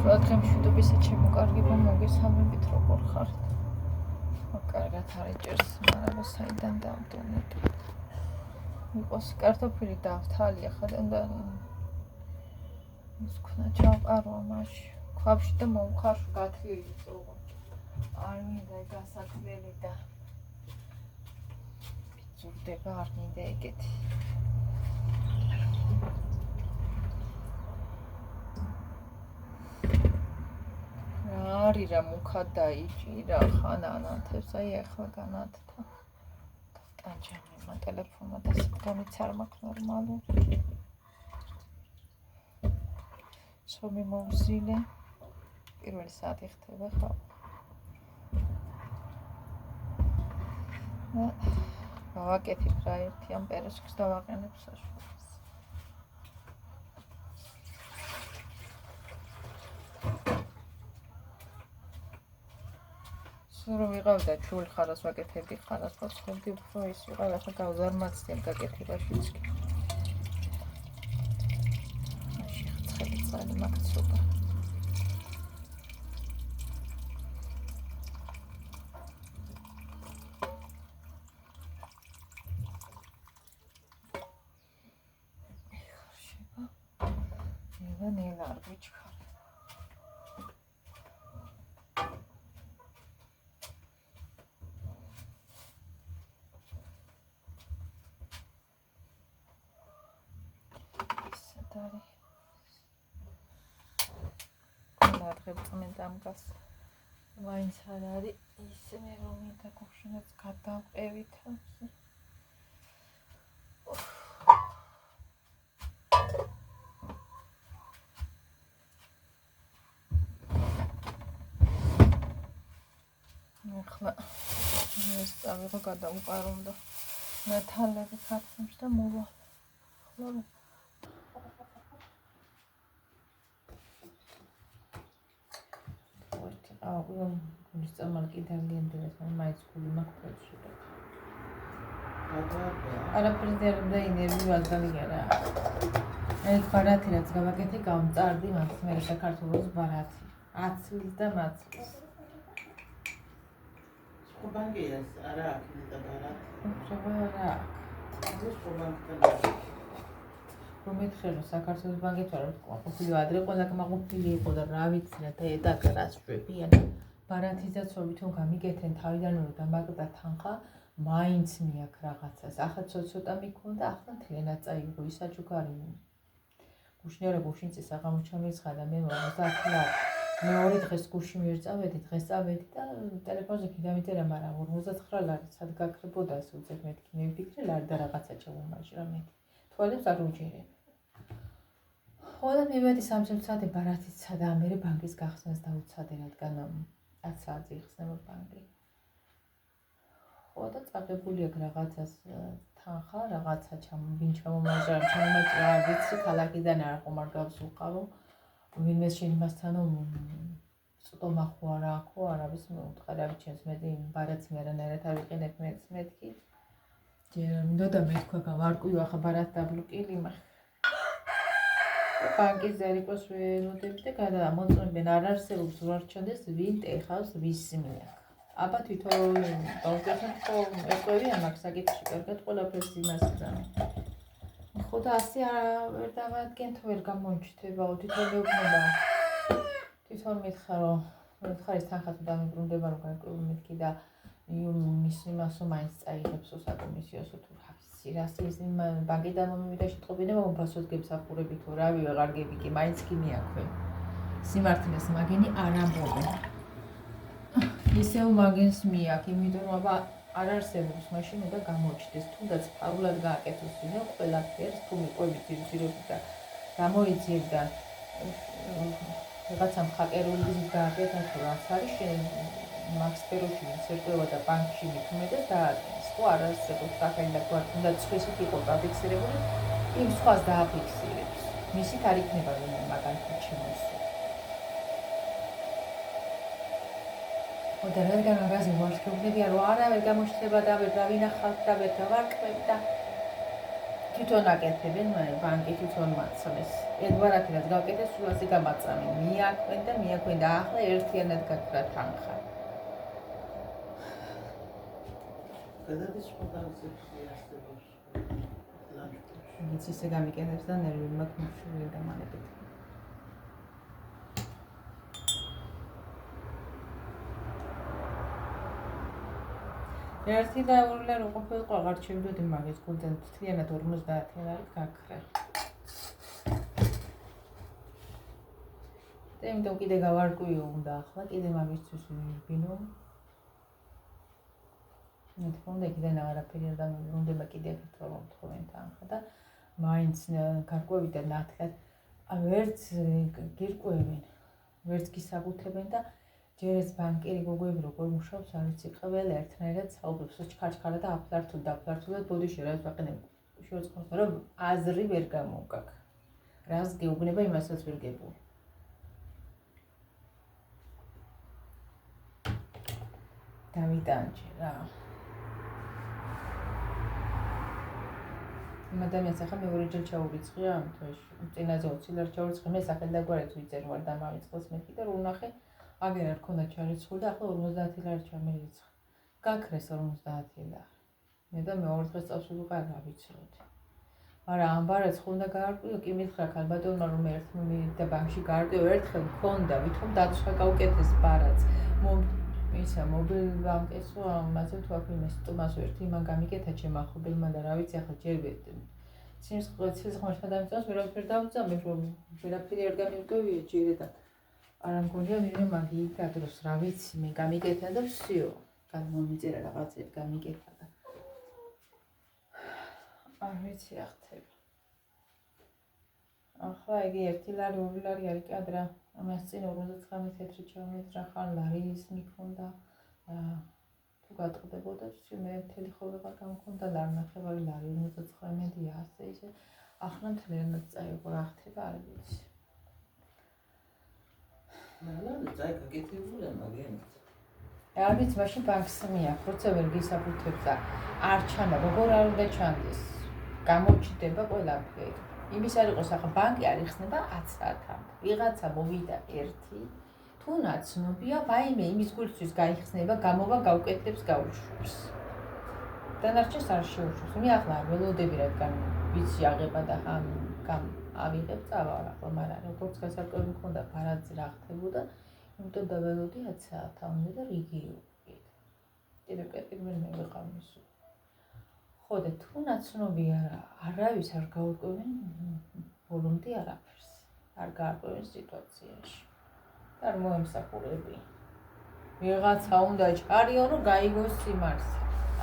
რადგან მშვიდობისა ჩემო კარგება მოგესალმებით როგორ ხართ? კარგად არის ჭერს, მაგრამ საიდან დავდონეთ? იყოს კარტოფილი დავთალია ხადან და ის ქნა ჩავყარო მაშინ. ქვაბში და მომხარში გათლილი წოღო. არ მინდა გასაქმელი და ბიძურდება არ მინდა ეგეთი. არის რა მუქა დაიჭირა ხან ანათებს, აი ახლა განათდა. ტანჯამი ტელეფონმა და სიდგამიც არ მაქვს ნორმალური. შომი მოვზილე. პირველი საათი ხდება ხა. გავაკეთებ რა ერთი ამ პერეშკს დავაყენებ საშუალებას. სულ ვიყავდა ჩული ხარას ვაკეთებდი ხარას და ცხოვრდი უფრო ის ვიყავ ახლა გავზარმაცდებ გაკეთებაშიც კი. მაშინ ცხელი წალი მაქვს ცოტა. ნელა არ გიჩქარ. სადარი. ნათხებ წმენ დამგას. ვაინც არ არის ისინი რომ მინდა გუშინაც გადავყევით. ახლა ეს წავიღო გადავუყარომ და ნათალები ქართლებს და მოვა. ახლა გულის წამალ კიდევ გენდერეს მაინც გული მაქვს შეგა. არაფერი და ინერვი ვაზდალიერა. აი ბარათი რაც გავაკეთე გამწარდი მას მე საქართველოს ბარათი. აცლის და მაცლის. Bangias, ara, kita barat. Sebara. Terus bangias. რომეთხერო საქართველოს ბანკი თორე ყოფილი ადრე ყველა კმაყოფილი იყო და რა ვიცი რა და ედაგ რას შვებიან. ბარათიზაცობით რომ გამიგეთენ თავიდან რომ დამაგდა თანხა, მაინც მიაქ რაღაცას. ახლა ცოტა მიქონდა, ახლა მთლიანად წაიღო ისაჯუგარი. გუშინერა გუშინწის აღმოჩამირცხა და მე მოვიდა მეორე დღეს გუში მიერწავედი, დღეს წავედი და ტელეფონზე კიდამიწერა, მაგრამ 59 ლარი სად გაქრებოდა ეს უცებ მეთქი, მე ვფიქრე ლარი და რაღაცა ჩავუმაჟრა მე. თვალებს არ უჭირე. ხოლმე მივედი 3 საათი ბარათიცა და მე ბანკის გახსნას დაუცადე, რადგან 10 საათი იხსნება ბანკი. ხო და წაღებული აქ რაღაცას თანხა, რაღაცა ვინ ჩამომაჟრა, ჩამომაჭრა, ვიცი ქალაქიდან არ ხომ არ გავსულყავო. ვინმე შეიმასთანო წტომა ხო არა აქო არავის მეუთხარავი ჩემს მედი ბარათს მე არანაირად ავიყენებ მეც მეთქი ჯერ მინდოდა მეთქვა გავარკვიო ახლა ბარათ დაბლოკილი ბანკის დარიგოს ველოდები და გადამოწმებენ არ არსებობს ვარჩენდეს ვინ ტეხავს ვის მიაქ აბა თვითონ დავწერთ ხო ეკვევიან მაგ საკითხში კარგად ყველაფერს იმას ძამე ხო და ასე ვერ დავადგენ თუ ვერ გამოიჩნდებაო თვითონ მეუბნება თვითონ მითხარ რომ ხარის თანხას დამიბრუნდება რომ გარკვეული მეთქი და იმის იმასო მაინც წაიღებს საკომისიოსო თუ ვიცი რას ის ბანკიდან მომივიდა შეტყობინება მომფასოდ გემსახურები თუ რავი ვეღარ გები კი მაინც კი მიაქვენ სიმართლეს მაგენი არ ამბობენ ისევ მაგენს მიაქ იმიტომ რომ აბა არ არსებობს მაშინ უნდა გამოჩნდეს თუნდაც ფარულად გააკეთოს ვინმე ყველაფერს თუ მიყვებით ძირითადად და გამოიძიებ და რაღაცა მხაკერული გზით გააკეთა თუ რაც არის მაქსპეროში ცერტევა და ბანკში მithumedes და სხვა არ არსებობს სახელი და გვარ თუნდაც სხვისით იყო დაფიქსირებული იმ სხვას დააფიქსირებს მისით არ იქნება ვინმე მაგალითად შემოსული და რადგან მაგაზე ვარსკვლავებია რომ არა ვერ გამოჩნდება და ვერ დავინახავთ და ვერ გავარკვევ და თვითონ აკეთებენ, ბანკი თვითონ მაცემს. ერთგვარად რაც გავკეთეს, სულ ასე გამაწამენ. მიაქვენ და ახლა ერთიანად გაქრა თანხა. გადადის ფოტოგრაფიებში არსებობს ლანჩხუთში. იცი ისე გამიკეთებს და ნერვი მაქვს მშვიდ დამანებით. ერთი და ორი ლარი ყოფილიყო აღარ ჩებდოდი მაგის გულთან მთლიანად 50 ლარი გაქრა. და იმიტომ კიდე გავარკვიო უნდა ახლა კიდე მაგისთვის ვიბინო. მე თქმა უნდა კიდე აღარაფერი არ დამიუნდება კიდე ერთო რომ თხოვენ თანხა და მაინც გარკვევით და ნათლად ვერც გირკვევენ, ვერც გისაბუთებენ და ჯერ ეს ბანკერი გოგოები როგორ მუშაობს არ ვიცი ყველა ერთნაირად საუბრობს ჩქარჩქარა და აფლართულად ბოდიში რაც ვაყენებ შევწყოს რომ აზრი ვერ გამოვგაკ რას გეუბნება იმასაც ვერ გებულ დავიტანჯე რა იმ ადამიანს ახლა მეორე ჯერ ჩაურიცხია ამ თვეში წინაზე 20 ლარი ჩაურიცხე მე სახელდაგვარად ვიწერე ვარ და მავიწყოს მე კიდე რომ ვნახე აგერ არ ქონდა ჩარიცხული და ახლა 50 ლარი ჩამერიცხა. გაქრეს 50 ლარი. მე და მეორე დღეს წავსვი ვიყარ რა ვიცოდი. მაგრამ ამ ბარათს ხონდა გაარკვიო, კი მითხრა ქალბატონმა რომ ერთმე და ბანკში გაარკვიო, ერთხელ მქონდა, ვითომ დაცვა გავუკეთეს ბარათს. ისა მობილ ბანკის ამაზე თუ აქ იმას ტომას ერთი იმან გამიკეთა ჩემ ახლობელმა და რა ვიცი ახლა ჯერ ცილს ხმაშმა დამიწევს, ვერაფერ დავწამებ, რომ ვერაფერი არ გამირკვევია ჯერ და არა მგონია ვინმე მაგი დაგდროს რა ვიცი მე გამიკეთა და ვსიო გამომიწერა რაღაცები გამიკეთა და არ ვიცი ახთება ახლა იგი 1 ლარი 2 ლარი არის კადრა ამას წინ 59 თეთრი ჩამოიძრა ხან ლარის მიქონდა თუ გატყდებოდა ვსიო მე მთელი ხოლმე გამქონდა ლარნახევარი ლარი 59 ასე ისე ახლა მთლიანად წაიღო რა ხდება არ ვიცი მალე წაიკა გეთებულა მაგენით. არ ვიცი, მაშინ ბანკს მიაქვს, როცა ვერ გისაბუთებს და არ ჩანდა, როგორ არ უნდა ჩანდეს. გამოჩნდება ყველაფერი. იმის არ იყოს, ახლა ბანკი არ იხსნება 10 საათამდე. ვიღაცა მოვიდა ერთი, თუ ნაცნობია, ვაიმე იმის გულისთვის გაიხსნება, გამოვა გაუკეთებს გაუშვებს. დანარჩენს არ შეუშვებს. მე ახლა არ ველოდები რადგან ვიცი აღება და ამ ავიღებ წავალ ახლა, მაგრამ როგორც გასარკვევი მქონდა ბარათზე რა ხდებოდა, იმიტომ დაველოდი 10 საათამდე და რიგიო. კიდევ პირველ მე ვიყავ მისულ. ხო და თუ ნაცნობია რა, არავის არ გაურკვევენ ბოლომდე არაფერს. არ გაარკვევენ სიტუაციაში. და არ მოემსახურები. ვიღაცა უნდა ჩარიო, რომ გაიგოს სიმართლე.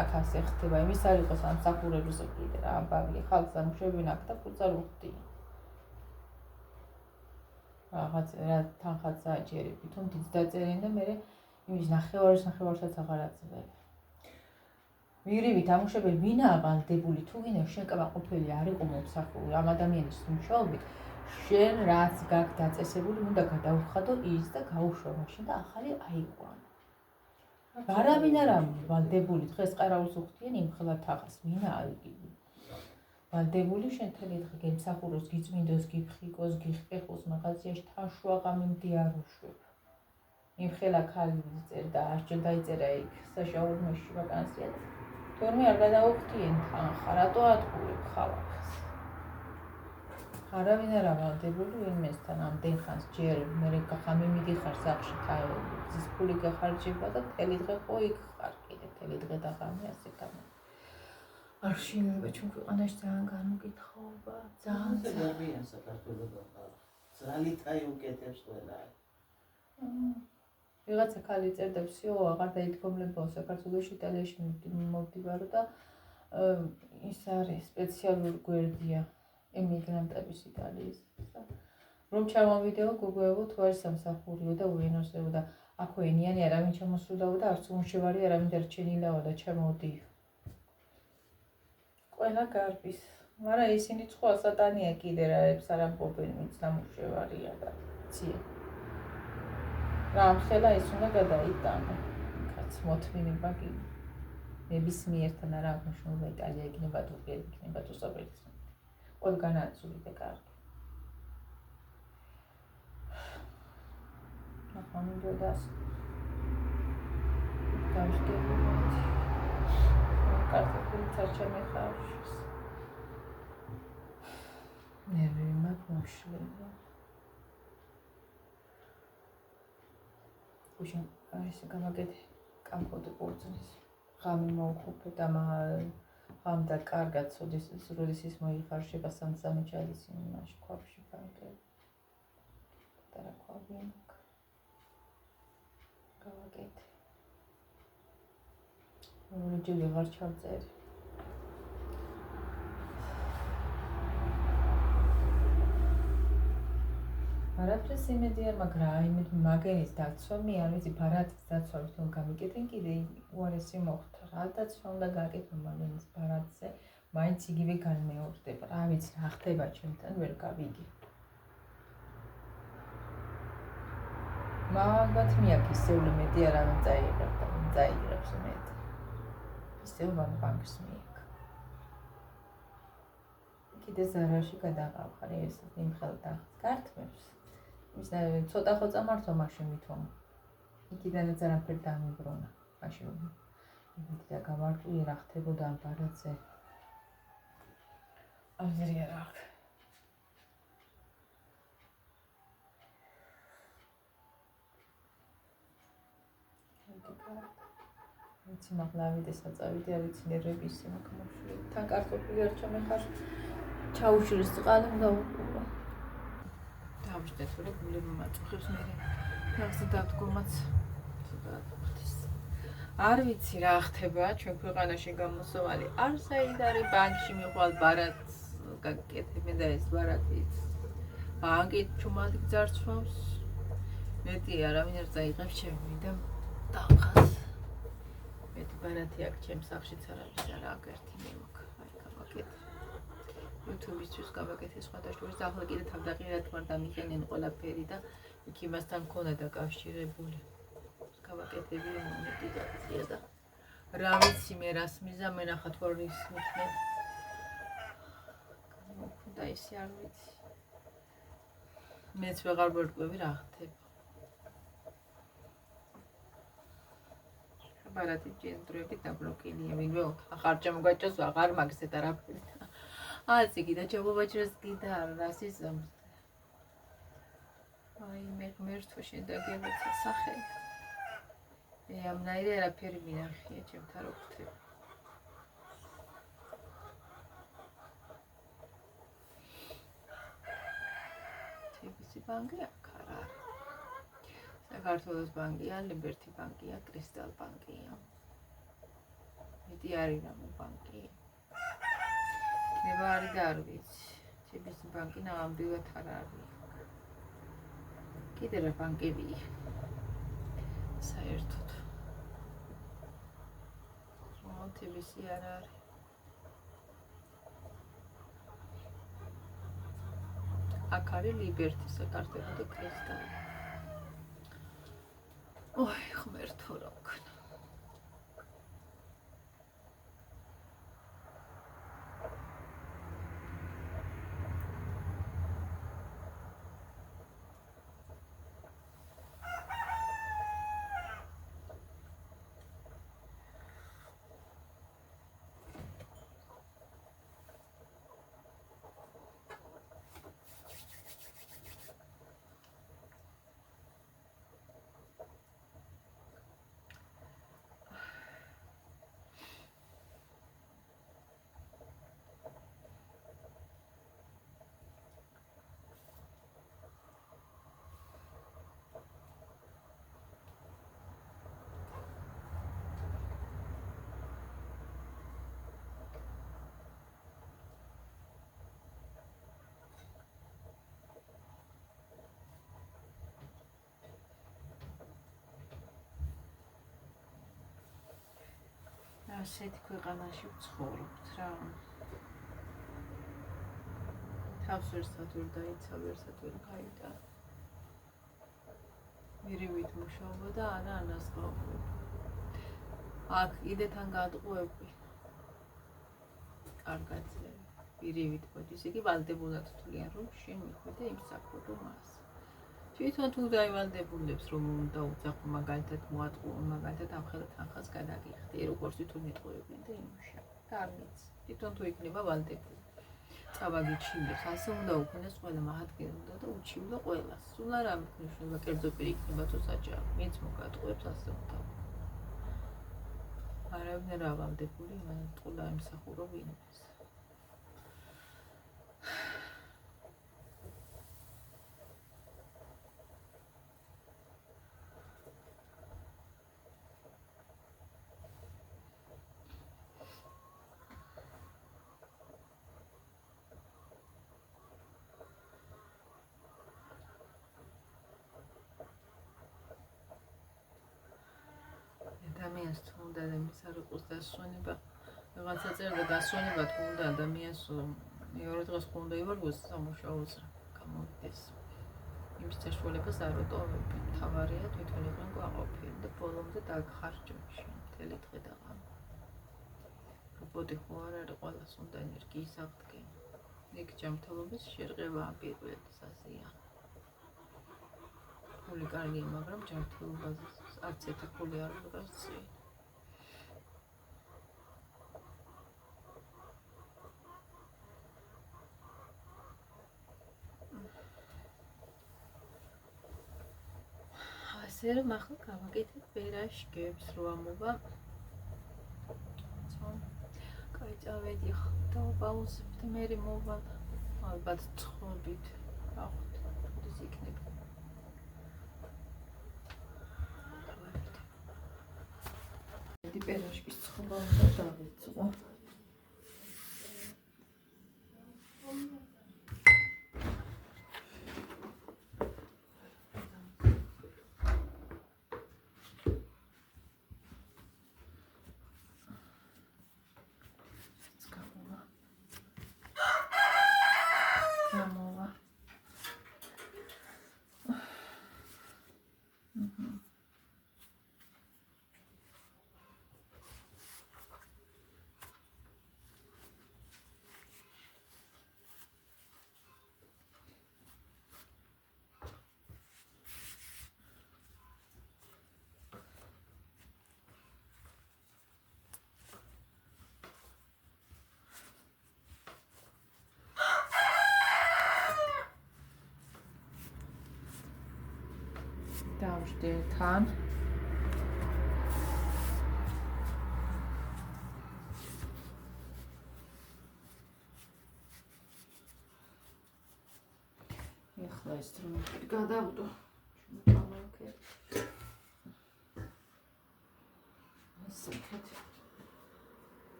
აქ ასე ხდება, იმის არ იყოს ამსახურების კიდე რა ამბავი, ხალხს ამშვებინ აქ და ფუძარ უხდი. რაღაც რა თანხაც აჭერი, თვითონ დიდ დაწერენ და მე იმის ნახევარსაც აღარ აწვევ. ვირივით ამუშავებელი ვინაა ვალდებული თუ ვინა შენ კმაყოფილი არ იყო მომსახურე ამ ადამიანის მუშაობით შენ რაც გაქვს დაწესებული უნდა გადაუხადო ის და გაუშვა მაშინ და ახალი აიყვანო. არავინ არა ვალდებული დღეს ყარავს უხდიან იმხელა თაღას ვინაა იგი ვალდებული შენ თელი დღე გემსახუროს გიწმინდოს გიფხიკოს გიხყეხოს მაღაზიაში თანშუა ღამე მდიაროშვებ იმხელა ქალი წერდა და არჩენ დაიწერა იქ საშაურმეში ვაკანსია და თორმე არ გადაუხდიან თანხა რატო ატყუებ ხალხს არავინ არა ვალდებული ვინმესთან ამდენ ხანს ჯერ მე ღამე მიდიხარ სახლში ძის ფული გახარჯება და თელი დღე ხო იქ ხარ კიდე თელი დღე და ღამე ასე გამა არ შეიძლება ჩვენ ქვეყანაში ძალიან განუკითხაობა ძალიან ძალიან საქართველოს ძალითაი უკეთებს ყველა ვიღაცა ქალი წერდა ვსიო აღარ დაითქმულებო საქართველოში იტალიაში მოვდივარო და ის არის სპეციალური გვერდია ემიგრანტების იტალიის რომ ჩამოვიდეო გუგლეო თუ არის სამსახურიო და უენოსეო და აქვე ენიანი არავინ ჩამოსულაო და არც უმშევარი არავინ დარჩენილაო და ჩამოვდიო ყველა გარბის მაგრამ ისინი სხვა სატანია კიდე რაებს არ ამბობენ ვინც დამუშევარია და ცია რა ხელა ის უნდა გადაიტანო კაც მოთმინება კი ნებისმიერთან არ აღნიშნულება იტალია იქნება თუ იქნება თუ საბერძნეთი ყველგან აცული და კარგი. ახლა მინდოდა დავშკერდეთ. კარტოფილი ჩამეხარშს. ნერვი მაგმოშლება. უშენ ესე გამაგეთ კამპოტი პორციის. ღამე მოუხუპე და ღამდა კარგად სოდის როდის მოიხარშება სამსამი ჩადის იმაში ქვაბში ფანკე. და რა ქვაბი აქვს. გავაკეთე. ჯერ ვეღარ ჩავწერი. არაფერს იმედი არ მაგრამ აიმედ მაგენის დაცვა მე არ ვიცი ბარათის დაცვა თვითონ გამიკეთენ კიდე უარესი მოხდა რა დაცვა უნდა გაკეთო მაგენის ბარათზე მაინც იგივე განმეორდება რა ვიცი რა ხდება ჩემთან ვერ გავიგე მაგათ მიაქ ისეული მეტი არავინ წაიღებს მეტი ისევ ბანკს მიაქ კიდე ზარაში გადაყავხარ ეს იმ ხელდა გართმევს ის ცოტა ხო წამართვა მაშინ ვითომ იქიდანაც არაფერი დამიბრუნა მაშინ იმით და გამარტვი რა ხდებოდა ამ ბარათზე აზრი არ აქვს ვიცი მაღლა ავიდეს აწავიდი არ ვიცი ნერვები ისე მაქვს მოშლილი თან კარტოფილი არ ჩამეხარ ჩაუშლის წყალი გავუყურო დავშტეთ რომ გული მომაწუხებს მე რაღაცა დადგომაც არ ვიცი რა ხდება ჩვენ ქვეყანაში გამოსავალი არ საერთოდ არის ბანკში მიყვალ ბარათს გაკეთებენ და ეს ბარათიც ბანკით ჩუმად გძარცვავს მეტი არავინ არ წაიღებს ჩემი და დავხას მეტი ბარათი აქვს ჩემს სახლშიც არავის არა აქ ერთი მე მაქვს აი გავაკეთე YouTube-ისთვის გავაკეთე სხვადასხვა ახლა კიდე თავდაყირად ვარ დამიყენენ ყველაფერი და იქ იმასთან მქონდა დაკავშირებული გავაკეთები მომენტი გაქცია და რა ვიცი მე რას მიზა მე ნახა თუ არის მიქნე და ისე არ ვიცი მეც ვეღარ ვერკვევი რა ხდება ბარათი ჯენდრები დაბლოკილია ვინმე ახარჯა მოგაჭოს აღარ მაგზე და რაფერი აცი კიდე ჩავაბაჭრეს კიდე რასიზმს აი მე ღმერთო შენ დაგემეცა სახელი მე ამნაირი არაფერი მინახია ჩემთან რო ხდება თებისი ბანკი აქ არ არის საქართველოს ბანკია ლიბერტი ბანკია კრისტალ ბანკია მეტი არის რამო ბანკი ნება არის და არ ვიცი თებისი ბანკი ნამდვილად არ არის კიდე რა ბანკებია საერთოდ თებისი არ არის აქ არის ლიბერტი საქართველო და კრისტალი ოი ღმერთო რა ვქნა ასეთი ქვეყანაში ვცხოვრობთ რა თავს ერთად ვერ დაიცავ ერთად ვერ გაიტა მირივით მუშაობა და არა ანაზღაურება აქ კიდე თან გადყვები კარგად პირივით მოდის, იგი ვალდებულად თვლიან, რომ შენ მიხვიდე იმ საქმრო მას. თვითონ თუ დაივალდებულებს, რომ უნდა უძახო მაგალითად მოატყუო, მაგალითად ამხელა თანხას გადაგიხდი, როგორც თვითონ მეტყუებენ და იმუშა. და არ მიცი. თვითონ თუ იქნება ვალდებული. წავაგიჩინებს, ასე უნდა უქონდეს ყველა მაღადგენ უნდა და უჩივლო ყველას. სულ არ ამით ნიშნულობა კერძო პირი იქნება თუ საჭირო. მეც მოგატყუებს, ასე უნდა. არავინ არ ავალდებული მან ტყუდა იმსახურო ვინმეს. ადამიანს თუ უნდა და მის არ იყოს დასვენება, რაღაცა წერდა დასვენება თუ უნდა ადამიანს მეორე დღეს თუ უნდა ივარგოს სამუშაოზე გამოვიდეს. იმის საშუალებას არ უტოვებენ. მთავარია თვითონ იყვნენ გვაყოფილი და ბოლომდე დაგხარჯონ მთელი დღე და ღამე. რობოტი ხო არ არის ყველას უნდა ენერგიის აღდგენა. იქ ჯანმრთელობის შერყევა პირველს ასეა. ფული კარგია, მაგრამ ჯანმრთელობაზე არც ერთი ფული არ უღრას წინ. ასე რომ ახლა გავაკეთეთ ვერაშკებს რო ამოვა. კაი წავედი და ვაუზებთ მერე მოვალ. ალბათ ცხობით. აღვთ ის იქნება. პერაშკის ცხობა უნდა დავიწყო. დავжди თან. ეხლა ეს დროებით გადავდო. ჩამოვაკეთე. ასეთ.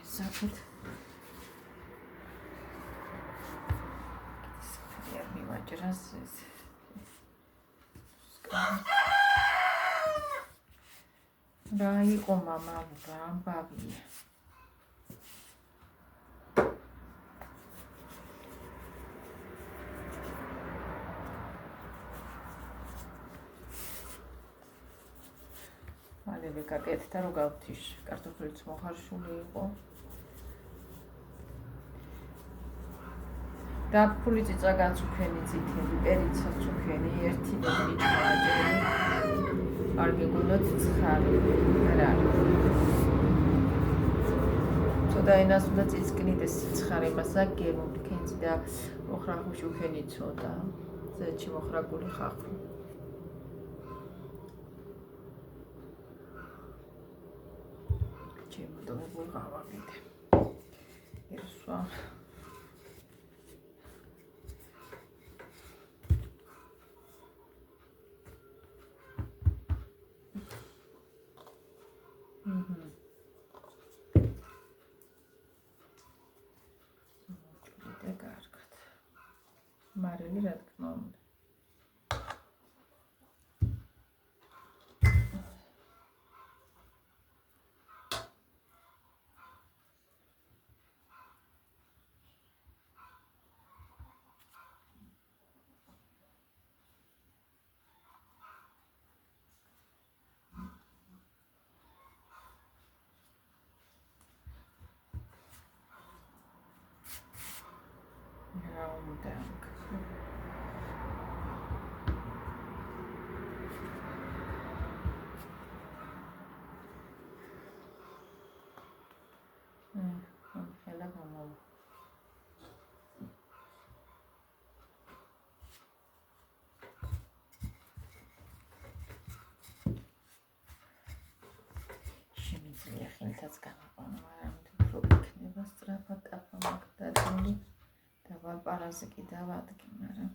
ასეთ. Gracias. რა იყო мама რა ამბავია. მალევე გაკეთდა რომ გავთიშ კარტოფილიც მოხარშული იყო. და ფული წიწა გაწუქენი წითელი, პერიცა წუქენი, ერთი მეტრი ჩამაჭრილი. არ გეგონოთ ცხარი. არა. ცოტა ენას უნდა წიწკნიდეს სიცხარე, მასა გემომქენს და ოხრახუში უქენი ცოტა. ზეთში მოხრაგული ხახრი. ჩემო გავაკეთე. ესვა მარილი რა თქმა უნდა. რა უნდა ხელა გამოვა შემიძლია ხელთაც გამოყვანო, მაგრამ უფრო იქნება სწრაფად დაფამაგდადული და ვაპარაზე კი დავადგე, მაგრამ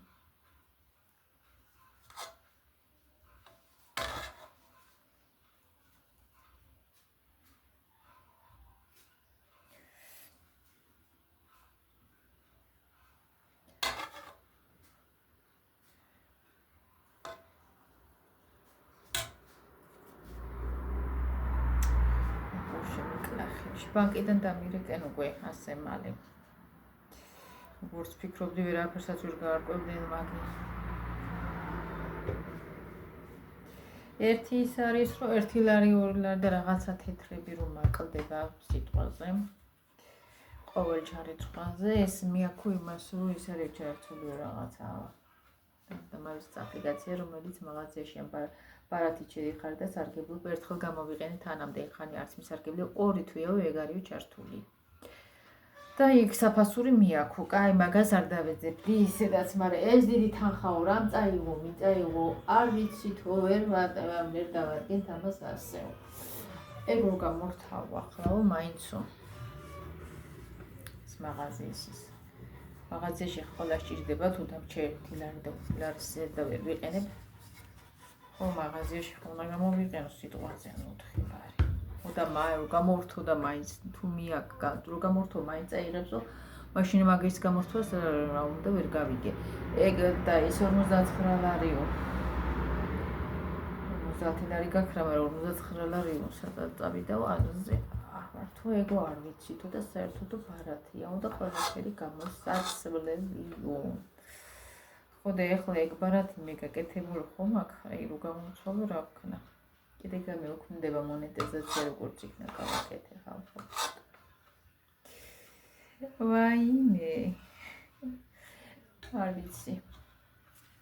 ბანკიდან დამირეკენ უკვე ასე მალე. როგორც ფიქრობდი, ვერაფერსაც ვერ გავარკვევდნენ, მაგრამ ერთი ის არის, რომ 1 ლარი, 2 ლარი და რაღაცა თეთრები რომ აკლდება სიტყვაზე. ყოველ ჩარიცხვაზე ეს მიაქვი იმას, რომ ის არის ჩართული რაღაცა და მაგის აპლიკაცია, რომელიც მაღაზიაში ან ბარათით შედიხარ და სარგებლობ ერთხელ გამოვიყენეთ თანამდე ხანი არც მისარგებლე 2 თვეო ეგარიო ჩართული. და იქ საფასური მიაქვო, კაი მაგას არ დავეძებდი ისედაც, მაგრამ ეს დიდი თანხაო რამ წაიღო, მიწაიღო, არ ვიცი თუ ვერ დავადგენ ამას ასეო. ეგ რო გამორთავ ახლაო მაინცო. ეს მაღაზიაში მაღაზიაში ხოლმე სჭირდება თუ დამჩე 1 ლარი და 2 ლარის ზედა ვერ ვიყენებ. ხო მაღაზიაში ხოლმე გამოვიყენო სიტყვაზე 4 ლარი. და გამორთო და მაინც თუ მიაკ რო გამორთო მაინც აიღებსო მაშინ მაგის გამორთვას რა უნდა ვერ გავიგე. ეგ და ის 59 ლარიო. 50 ლარი გაქრა, მაგრამ 59 ლარიო სადაც წავიდა აზზე. თუ ეგო არ ვიცი თუ და საერთოდ ბარათია და ყველაფერი გამოსაცვლებიო. ხო და ეხლა ეგ ბარათი მეგაკეთებული ხომ აქ, აი რო გამოცვალო რა ვქნა. კიდე გამეუქმდება მონეტიზაცია როგორც იქნა გავაკეთე ხალხო. ვაიმე. არ ვიცი.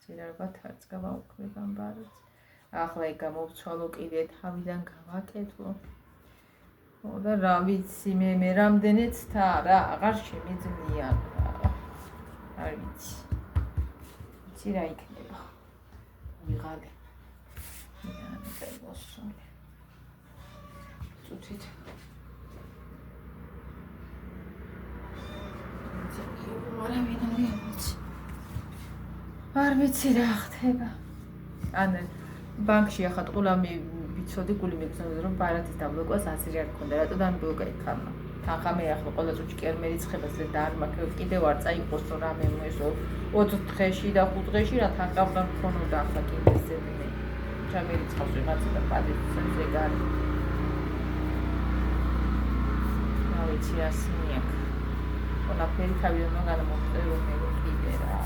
ზირარბათ არც გავაუქმებ ამ ბარათს. ახლა ეგ გამოვცვალო კიდე თავიდან გავაკეთო. ხო და რა ვიცი მე რამდენიც თა რა აღარ შემიძლია რა. არ ვიცი. იცი რა იქნება. ვიღალე. არ ვიცი რა ხდება. ან ბანკში ახლა ყულა ვიცოდი გული მიგზავნა რომ ბარათის დაბლოკვას 100 ლარი ქონდა, რატო დამბლოკა იქამა. თანხა მე ახლა ყველა წუთში კერმერი ცხებას და არ მაქვს კიდევ არ წაიყოს რომ რამე მოესო 20 დღეში და 5 დღეში რა თანხა მქონოდა ახლა კიდე ზემინე. ჩამერიცხავს ვიღაცა და პადეცს ეგარი. რა ვიცი ასნია. ყველაფერი თავიდან გამომწერო მე კიდე რა.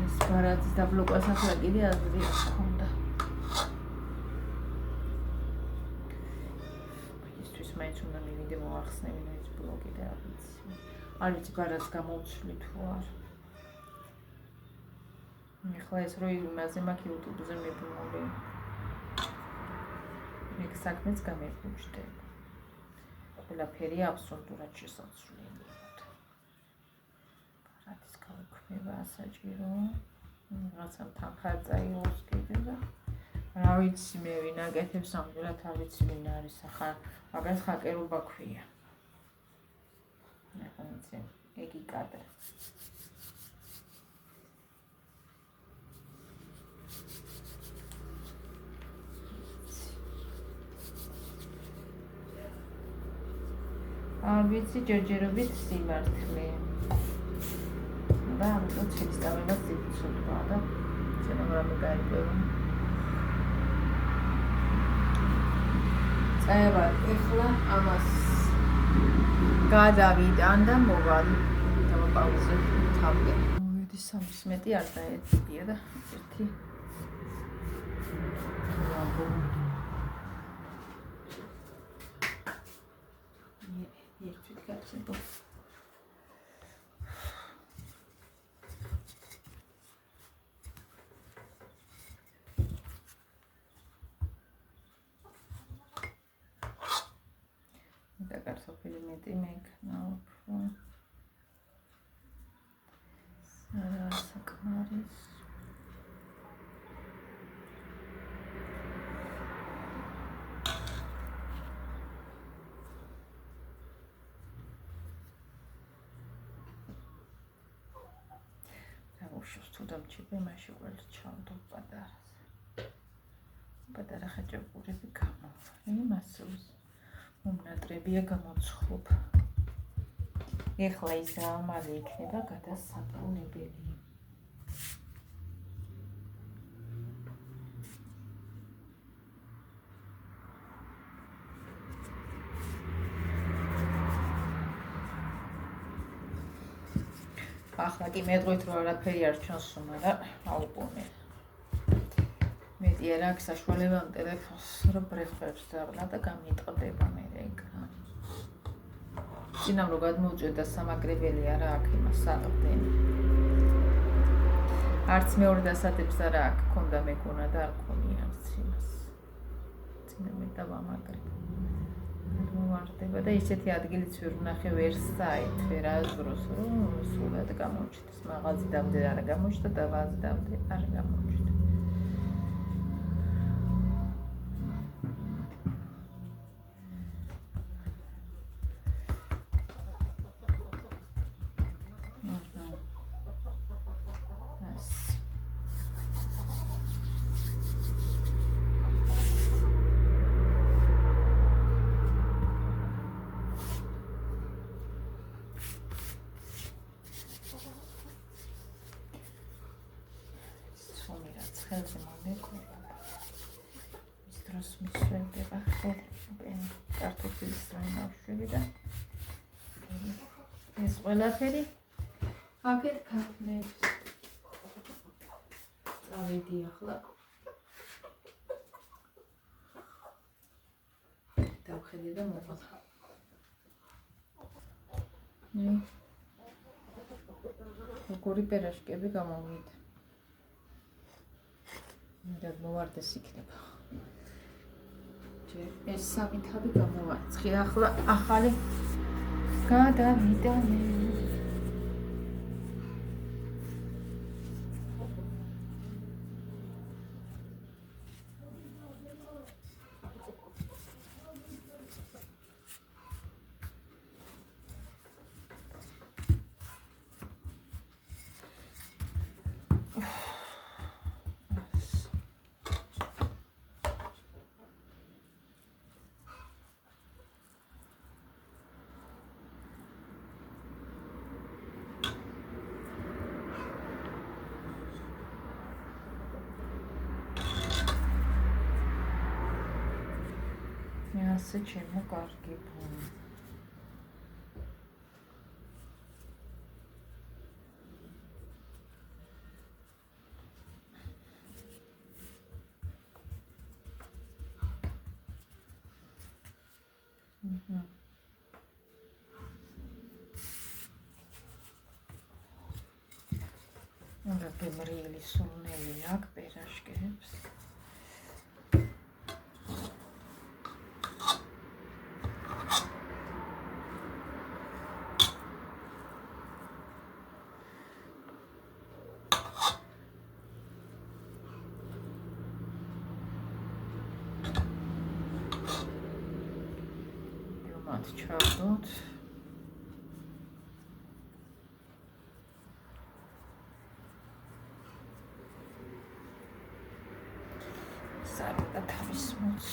ეს ბარათის დაბლოკვას ახლა კიდე აზრი ჰქონდა. მაგისთვის მაინც უნდა მივიდე მოახსნევინო ეს ბლოგი და არ ვიცი. არ ვიცი ბარათს გამოვცვლი თუ არა. ეხლა ეს რო იმაზე მაქვს YouTube-ზე მებრუნული. ეგ საქმეც გამეფუჭდება. ყველაფერი აბსოლუტურად შესაძლებელია. ბარათის გაუქმება საჭირო. რაღაცამ თანხა წაიღოს კიდე და რა ვიცი მე ვინ აკეთებს ამბულად არ ვიცი ვინ არის ახლა მაგას ჰაკერობა ქვია. ახლა ვიცი ეგი კადრ. არ ვიცი ჯერჯერობით სიმართლე. და ამიტომ შეცდომებას იცოდვა და შეიძლება რამე გაიგებო. წაევა ეხლა ამას გადავიდან და მოვალ პაუზე თავზე. მოვიდი 13 არ დაეწია და ერთი ერთით გაჩნდა. კარტოფილი მეტი მექნა უფრო. არა საკმარის. უშავს თუ დამჭირდა მაშინ ყველს ჩავდო პატარას. პატარა ხაჭაპურები გამოვა. იმასოს უმნატრებია გამოცხობ. ეხლა ის ამალი იქნება გადასაბრუნებელი. ახლა კი მეტყვით რომ არაფერი არ ჩანს მაგრამ აუპონე. მეტი არ აქვს საშუალება ტელეფონს რომ ბრეხებს დავლა და გამიტყდება მე ეკრანი. წინამ რო გადმოვწვევ და სამაგრებელი არა აქვს იმას საყრდენი. არც მეორე დასადებს არა აქვს, ქონდა მეკონა და არ ქონია არც იმას. წინა მე დავამაგრებ. მოვარდება და ისეთი ადგილიც ვერ ვნახე ვერსაით, ვერაზროს, რომ სულად გამოჩნდეს. მაღაზიამდე არ გამოჩნდა და ვაზდამდე არ გამოჩნდა. ხელზე მომეკოლა. ის დროს მისვენდება ხელი. კარტოფილის რაიმავშვები და ეს ყველაფერი აქეთ ქაფნებს. წავედი ახლა. დავხედე და მოყვა. როგორი პერაშკები გამოვიდა. და მოვარდეს იქნება. ეს სამი თავი გამოვაცხი. ახლა ახალი გადავიდანე. ასე ჩემო კარგი ბუნი. უნდა გემრიელი სულნელი აქვს პერაშკებს. ჩავდოთ. სარდა თავის მოც.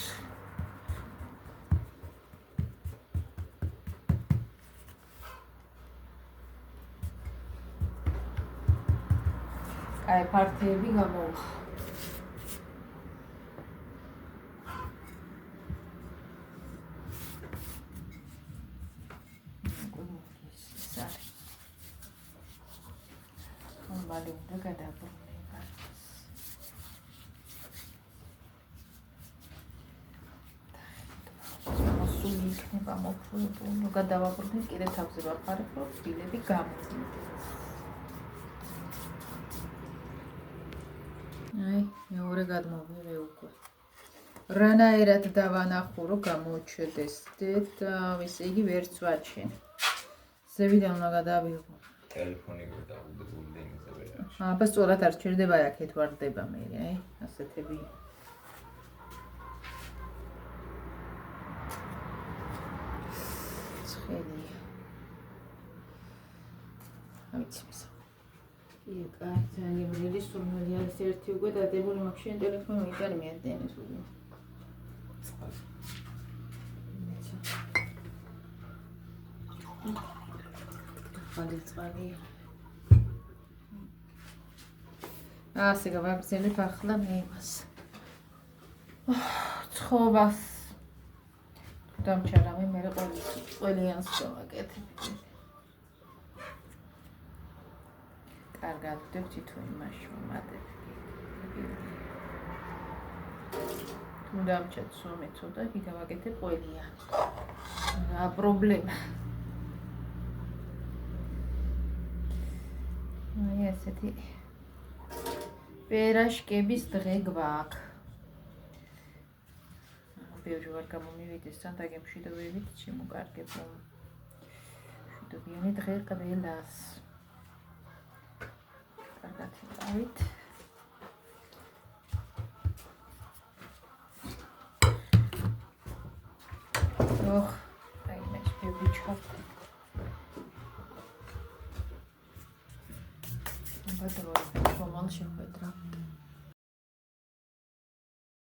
აი პარტიები გამოვა. მალე უნდა გადაბრუნება. მოსული იქნება მოფრუებული. ნუ გადავაბრუნდეთ, კიდე თავზე ვახარებ, რომ დილები გამოდით. აი, მეორე გადმოვიღე უკვე. რანაირად დავანახურო გამოუჩვდეს და ესე იგი ვერც ვაჩენ. ზევიდან უნდა გადავიღო. ტელეფონი გადავუდებული და იმაზე ვერ არის. აბა სწორად არ ჩერდება აქეთ ვარდება მე, აი, ასეთები. ცხელი. ავიცი მისა. კი, კარგი, ძალიან გემრიელი სურნელი არის ერთი უკვე დადებული, მაქვს შენ ტელეფონი მოიტანი მე ამდენი სული. ხალი წყალი. ასე გავაგრძელებ ახლა მე იმას. ცხოვას. დამჩარამი მე ყველიანს გავაკეთებ. კარგად ვდებ თვითონ იმაში მომადებ. თუ დამჩათ სომეცოდა კი გავაკეთებ ყველიან. რა პრობლემა. აი ესეთი პერაშკების დღე გვაქვს. ბევრი ვარ გამომივიდეს თან და გემშვიდობებით შემოკარგებო. მშვიდობიანი დღე ყველას. კარგად ვიყავით. ოხ, აი მე ბევრი ჩავთ. Готово. Помолчим, Петра.